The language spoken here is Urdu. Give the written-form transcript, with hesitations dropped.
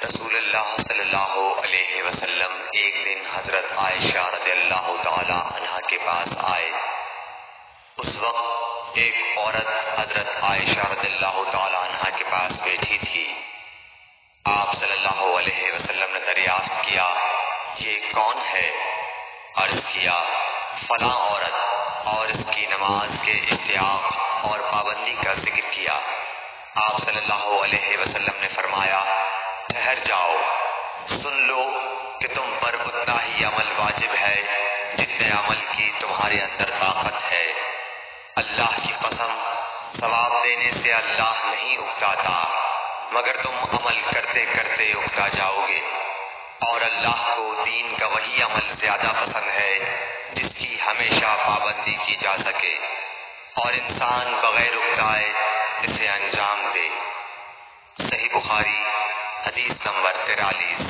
رسول اللہ صلی اللہ علیہ وسلم ایک دن حضرت عائشہ رضی اللہ تعالی عنہا کے پاس آئے۔ اس وقت ایک عورت حضرت عائشہ رضی اللہ تعالی عنہا کے پاس بیٹھی تھی۔ آپ صلی اللہ علیہ وسلم نے دریافت کیا، یہ کون ہے؟ عرض کیا، فلاں عورت، اور اس کی نماز کے احتیاط اور پابندی کا ذکر کیا۔ آپ صلی اللہ علیہ وسلم نے فرمایا، ٹھہر جاؤ، سن لو کہ تم پر اتنا ہی عمل واجب ہے جتنے عمل کی تمہارے اندر طاقت ہے۔ اللہ کی قسم، ثواب دینے سے اللہ نہیں اکتاتا، مگر تم عمل کرتے کرتے اکتا جاؤ گے، اور اللہ کو دین کا وہی عمل زیادہ پسند ہے جس کی ہمیشہ پابندی کی جا سکے، اور انسان بغیر اکتائے اسے انجام دے۔ صحیح بخاری، حدیث نمبر 43۔